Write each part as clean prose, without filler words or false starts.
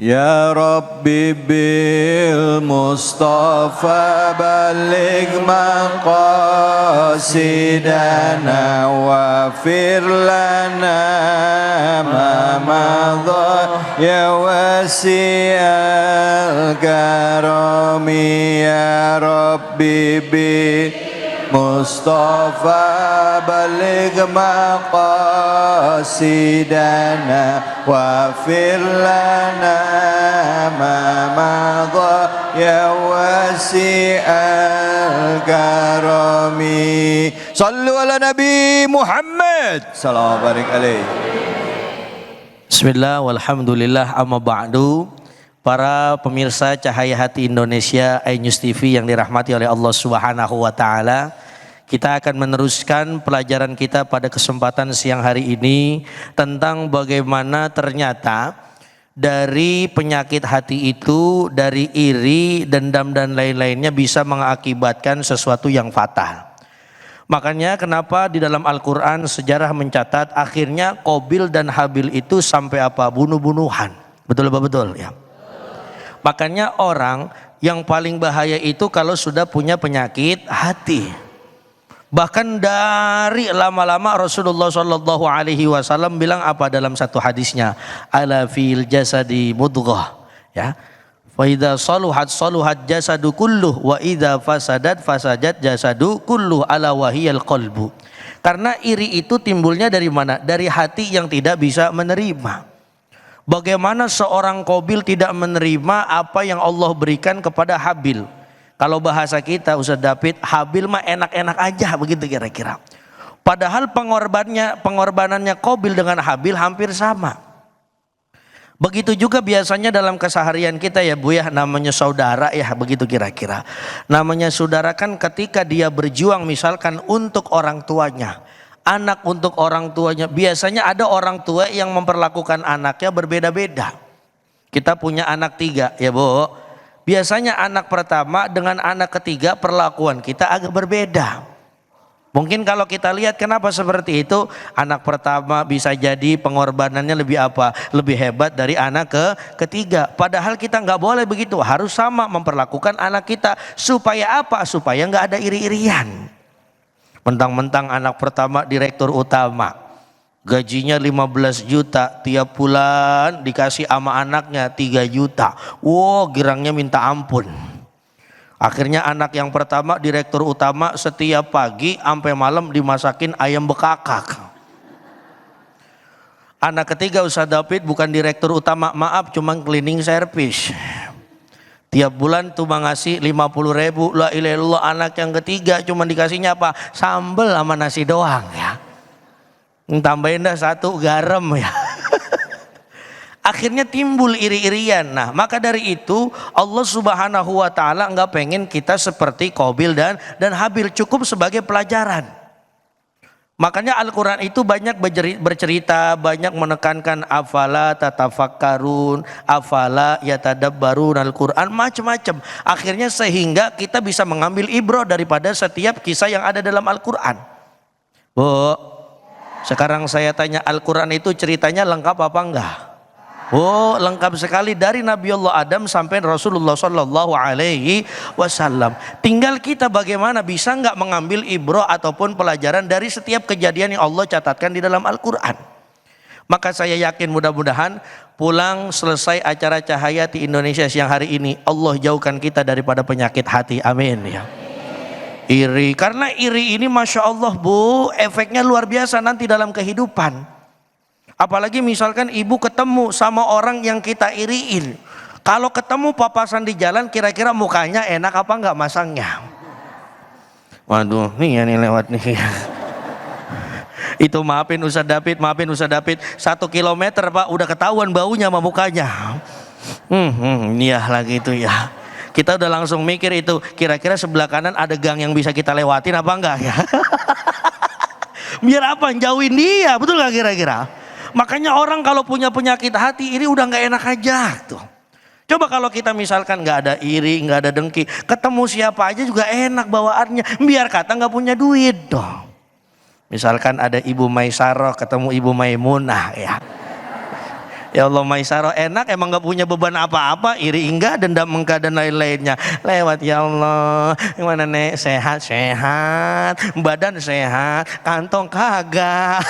يا ربي بالمصطفى بلغ مقاصدنا واغفر لنا ما مضى يا واسع الكرم يا ربي بالمصطفى بلغ مقاصدنا واغفر لنا ما مضى يا واسع الكرم صلوا على نبي محمد صلى الله عليه. Bismillah walhamdulillah amma ba'du. Para pemirsa Cahaya Hati Indonesia iNews TV yang dirahmati oleh Allah Subhanahu wa taala, kita akan meneruskan pelajaran kita pada kesempatan siang hari ini tentang bagaimana ternyata dari penyakit hati itu, dari iri, dendam dan lain-lainnya bisa mengakibatkan sesuatu yang fatal. Makanya kenapa di dalam Al-Quran sejarah mencatat akhirnya Qabil dan Habil itu sampai apa? Bunuh-bunuhan. Betul apa betul? Ya. Makanya orang yang paling bahaya itu kalau sudah punya penyakit hati. Bahkan dari lama-lama Rasulullah Shallallahu Alaihi Wasallam bilang apa dalam satu hadisnya? Ala fil jasadi mudghah. Ya. Wa idza saluhat saluhat jasadu kulluh wa idza fasadat fasadat jasadu kulluh ala wahiyal qalbu. Karena iri itu timbulnya dari mana? Dari hati yang tidak bisa menerima. Bagaimana seorang Qabil tidak menerima apa yang Allah berikan kepada Habil? Kalau bahasa kita Ustaz David, Habil mah enak-enak aja begitu kira-kira. Padahal pengorbanannya Qabil dengan Habil hampir sama. Begitu juga biasanya dalam keseharian kita ya Bu ya, namanya saudara ya begitu kira-kira. Namanya saudara kan ketika dia berjuang misalkan untuk orang tuanya, anak untuk orang tuanya, biasanya ada orang tua yang memperlakukan anaknya berbeda-beda. Kita punya anak 3 ya Bu. Biasanya anak pertama dengan anak ketiga perlakuan kita agak berbeda. Mungkin kalau kita lihat kenapa seperti itu, anak pertama bisa jadi pengorbanannya lebih apa? Lebih hebat dari anak ketiga. Padahal kita nggak boleh begitu, harus sama memperlakukan anak kita. Supaya apa? Supaya nggak ada iri-irian. Mentang-mentang anak pertama direktur utama, gajinya 15 juta, tiap bulan dikasih sama anaknya 3 juta. Wow, girangnya minta ampun. Akhirnya anak yang pertama direktur utama setiap pagi sampai malam dimasakin ayam bekakak. Anak ketiga Ustaz David bukan direktur utama, maaf cuma cleaning service. Tiap bulan cuma ngasih 50.000. La ilaha illallah, anak yang ketiga cuma dikasihnya apa? Sambel sama nasi doang ya. Tambahin dah 1 garam ya. Akhirnya timbul iri-irian. Nah maka dari itu Allah Subhanahu wa ta'ala enggak pengen kita seperti Qabil dan Habil, cukup sebagai pelajaran. Makanya Al-Quran itu banyak bercerita, banyak menekankan afala tatafakkarun, afala yatadabbarun Al-Quran, macam-macam. Akhirnya sehingga kita bisa mengambil ibrah daripada setiap kisah yang ada dalam Al-Quran. Bu, sekarang saya tanya, Al-Quran itu ceritanya lengkap apa enggak? Oh, lengkap sekali dari Nabi Allah Adam sampai Rasulullah Shallallahu Alaihi Wasallam. Tinggal kita bagaimana bisa nggak mengambil ibrah ataupun pelajaran dari setiap kejadian yang Allah catatkan di dalam Al-Quran. Maka saya yakin mudah-mudahan pulang selesai acara Cahaya di Indonesia siang hari ini, Allah jauhkan kita daripada penyakit hati. Amin ya. Iri, karena iri ini Masya Allah Bu, efeknya luar biasa nanti dalam kehidupan. Apalagi misalkan ibu ketemu sama orang yang kita iriin. Kalau ketemu papasan di jalan, kira-kira mukanya enak apa enggak masangnya? Waduh, nih ya nih lewat nih. Itu maafin Ustaz David, 1 kilometer Pak, udah ketahuan baunya sama mukanya. Iya lagi itu ya. Kita udah langsung mikir itu, kira-kira sebelah kanan ada gang yang bisa kita lewatin apa enggak ya? Biar apa? Jauhin dia, betul gak kira-kira? Makanya orang kalau punya penyakit hati ini udah gak enak aja tuh. Coba kalau kita misalkan gak ada iri, gak ada dengki, ketemu siapa aja juga enak bawaannya. Biar kata gak punya duit dong. Misalkan ada Ibu Maisarah ketemu Ibu Maimunah ya. Ya Allah Maisaro, enak emang gak punya beban apa-apa, iri enggak, dendam enggak, dan lain-lainnya. Lewat ya Allah. Gimana nek? Sehat-sehat, badan sehat, kantong kagak.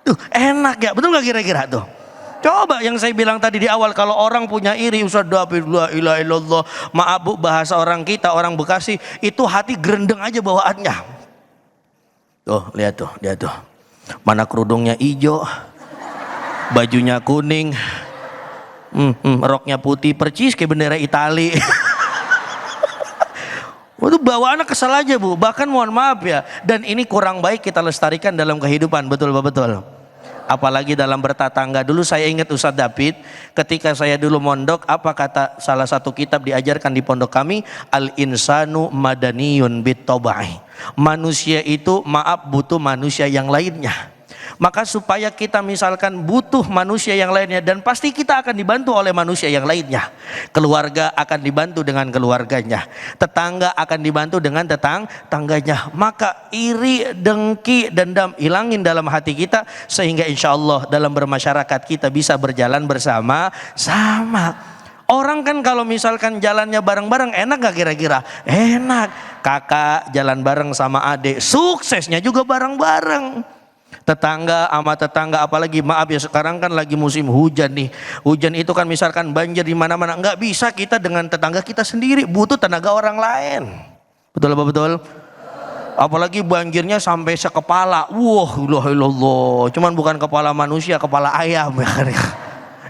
Tuh enak ya, betul gak kira-kira tuh? Coba yang saya bilang tadi di awal, kalau orang punya iri, Ustaz David, la ilaha illallah, maaf Bu, bahasa orang kita, orang Bekasi, itu hati gerendeng aja bawaannya. Tuh, lihat tuh, dia tuh. Mana kerudungnya hijau, bajunya kuning, roknya putih percis kayak bendera Itali. Itu bawaannya kesal aja Bu, bahkan mohon maaf ya, dan ini kurang baik kita lestarikan dalam kehidupan, betul betul. Apalagi dalam bertatangga. Dulu saya ingat Ustaz David, ketika saya dulu mondok, apa kata salah satu kitab diajarkan di pondok kami, al-insanu madaniyun bit-tobai. Manusia itu maaf butuh manusia yang lainnya. Maka supaya kita misalkan butuh manusia yang lainnya, dan pasti kita akan dibantu oleh manusia yang lainnya. Keluarga akan dibantu dengan keluarganya, tetangga akan dibantu dengan tetangganya. Maka iri, dengki, dendam hilangin dalam hati kita, sehingga insya Allah dalam bermasyarakat kita bisa berjalan bersama-sama. Orang kan kalau misalkan jalannya bareng-bareng enak gak kira-kira? Enak. Kakak jalan bareng sama adik, suksesnya juga bareng-bareng. Tetangga sama tetangga, apalagi maaf ya sekarang kan lagi musim hujan nih. Hujan itu kan misalkan banjir di mana-mana, nggak bisa kita dengan tetangga kita sendiri, butuh tenaga orang lain. Betul apa betul? Apalagi banjirnya sampai sekepala. Wah, ilah. Cuman bukan kepala manusia, kepala ayam ya.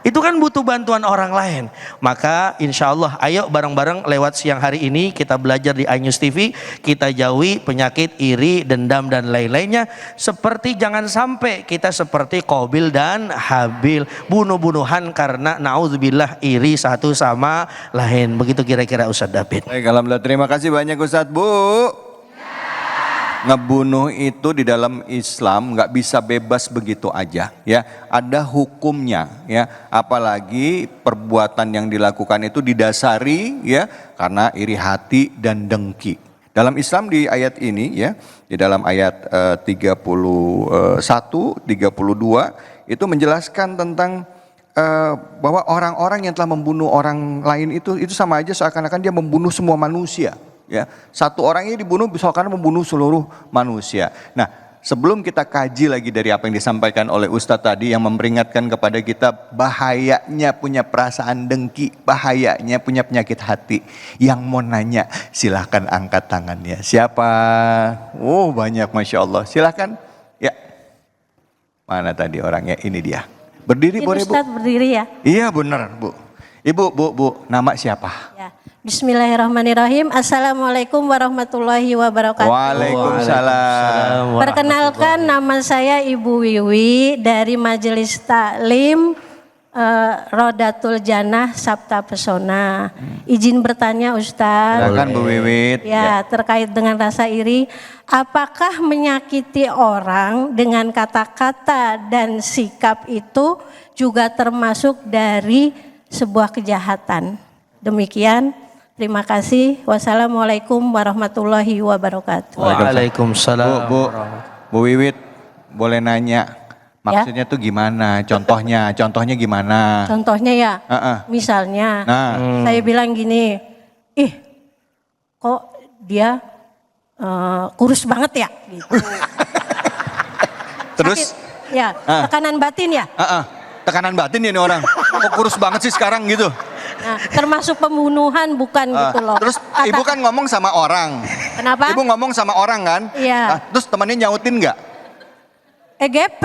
Itu kan butuh bantuan orang lain. Maka insya Allah ayo bareng-bareng lewat siang hari ini kita belajar di iNews TV, kita jauhi penyakit iri, dendam dan lain-lainnya. Seperti jangan sampai kita seperti Qabil dan Habil, bunuh-bunuhan karena naudzubillah iri satu sama lain. Begitu kira-kira Ustaz David. Baik, alhamdulillah, terima kasih banyak Ustaz. Bu, ngebunuh itu di dalam Islam nggak bisa bebas begitu aja ya, ada hukumnya ya, apalagi perbuatan yang dilakukan itu didasari ya karena iri hati dan dengki. Dalam Islam di ayat ini ya, di dalam ayat 31, 32 itu menjelaskan tentang bahwa orang-orang yang telah membunuh orang lain itu sama aja seakan-akan dia membunuh semua manusia. Ya, satu orang ini dibunuh misalkan membunuh seluruh manusia. Nah, sebelum kita kaji lagi dari apa yang disampaikan oleh Ustadz tadi yang memperingatkan kepada kita bahayanya punya perasaan dengki, bahayanya punya penyakit hati. Yang mau nanya silahkan angkat tangannya. Siapa? Oh banyak, Masya Allah. Silahkan. Ya, mana tadi orangnya? Ini dia. Berdiri boleh Bu? Ustadz berdiri ya? Iya benar Bu. Ibu, Bu, nama siapa? Ya. Bismillahirrahmanirrahim. Assalamualaikum warahmatullahi wabarakatuh. Waalaikumsalam. Perkenalkan, nama saya Ibu Wiwi dari Majelis Taklim Rodatul Jannah Sabta Pesona. Izin bertanya Ustaz. Silakan Bu Wiwit. Ya, terkait dengan rasa iri, apakah menyakiti orang dengan kata-kata dan sikap itu juga termasuk dari sebuah kejahatan? Demikian. Terima kasih. Wassalamualaikum warahmatullahi wabarakatuh. Waalaikumsalam. Bu Wiwit, boleh nanya maksudnya tuh gimana? Contohnya gimana? Contohnya ya, misalnya saya bilang gini, kok dia kurus banget ya? Gitu. Terus? Sakit, ya, tekanan batin ya? Tekanan batin ya ini orang. Kok kurus banget sih sekarang gitu? Nah, termasuk pembunuhan bukan gitu loh. Terus ibu kan ngomong sama orang. Kenapa? Ibu ngomong sama orang kan? Iya. Terus temannya nyautin nggak? EGP.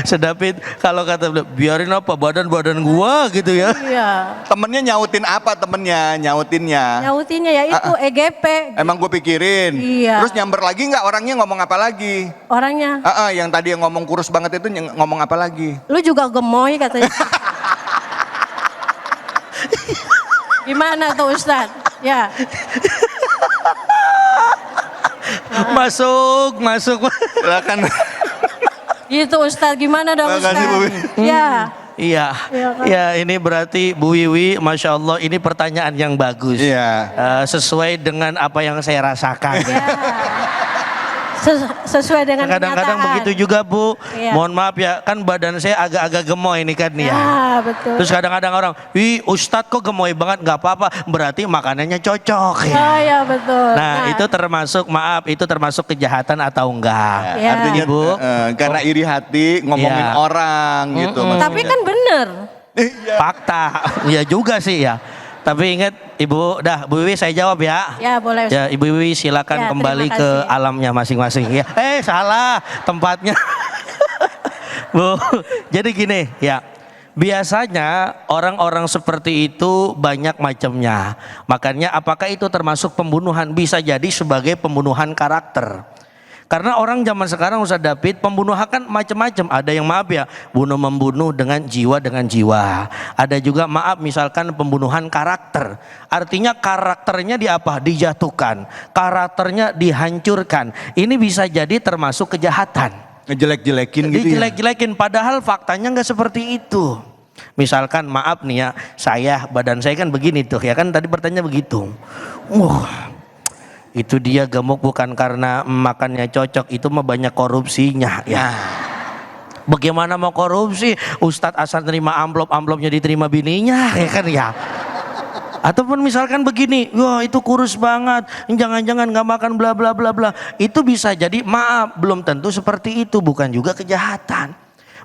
Sedapit kalau kata beliau, biarin apa badan gua gitu ya. Iya. Temennya nyautin apa nyautinnya? Nyautinnya ya itu EGP. Emang gue pikirin. Iya. Terus nyamber lagi nggak orangnya ngomong apa lagi? Orangnya. Yang tadi yang ngomong kurus banget itu ngomong apa lagi? Lu juga gemoy katanya. Gimana tuh Ustadz? Ya. Masuk. Silakan. Gitu Ustadz, gimana dong Ustadz? Makasih, Bu. Ya. Iya, ya ini berarti Bu Wiwi, Masya Allah ini pertanyaan yang bagus. Iya. Sesuai dengan apa yang saya rasakan. Ya. sesuai dengan Kadang-kadang kenyataan. begitu juga Bu. Iya. Mohon maaf ya, kan badan saya agak-agak gemoy ini kan ya. Ya, betul. Terus kadang-kadang orang, "Wih, Ustadz kok gemoy banget?" Nggak apa-apa, berarti makanannya cocok ya. Oh ya betul. Nah, itu termasuk, maaf, itu termasuk kejahatan atau enggak? Ya. Artinya Ibu. karena iri hati ngomongin Iya. orang gitu. Tapi kan bener. Fakta, ya juga sih ya. Tapi ingat Ibu, Bu Wiwi saya jawab ya. Ya boleh. Ya Ibu Wiwi silakan Ya, kembali terima ke kasih. alamnya masing-masing ya. Salah tempatnya. Bu, jadi gini ya. Biasanya orang-orang seperti itu banyak macamnya. Makanya apakah itu termasuk pembunuhan? Bisa jadi sebagai pembunuhan karakter. Karena orang zaman sekarang Ustaz David, pembunuhan kan macam-macam. Ada yang maaf ya, membunuh dengan jiwa. Ada juga maaf misalkan pembunuhan karakter. Artinya karakternya dijatuhkan, karakternya dihancurkan. Ini bisa jadi termasuk kejahatan. Ngejelek-jelekin gitu ya. Dijelek-jelekin padahal faktanya nggak seperti itu. Misalkan maaf nih ya, badan saya kan begini tuh ya kan, tadi bertanya begitu. Itu dia gemuk bukan karena makannya cocok, itu mah banyak korupsinya ya. Bagaimana mau korupsi? Ustadz asal terima amplopnya diterima bininya ya kan ya. Ataupun misalkan begini, wah itu kurus banget, jangan-jangan nggak makan bla bla bla bla. Itu bisa jadi maaf, belum tentu seperti itu, bukan juga kejahatan.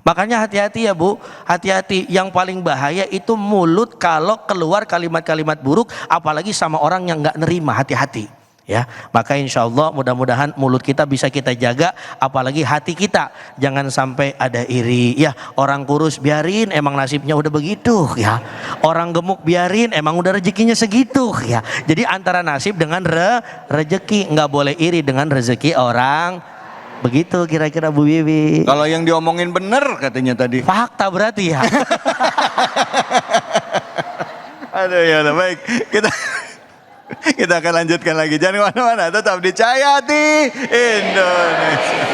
Makanya hati-hati ya Bu, hati-hati. Yang paling bahaya itu mulut kalau keluar kalimat-kalimat buruk, apalagi sama orang yang nggak nerima, hati-hati. Ya, maka insya Allah mudah-mudahan mulut kita bisa kita jaga, apalagi hati kita jangan sampai ada iri. Ya, orang kurus biarin, emang nasibnya udah begitu ya. Orang gemuk biarin, emang udah rezekinya segitu ya. Jadi antara nasib dengan rezeki, nggak boleh iri dengan rezeki orang. Begitu kira-kira Bu Wiwi. Kalau yang diomongin bener katanya tadi. Fakta berarti ya. Aduh ya udah baik. Kita akan lanjutkan lagi. Jangan kemana-mana, tetap di Cahaya Hati Indonesia.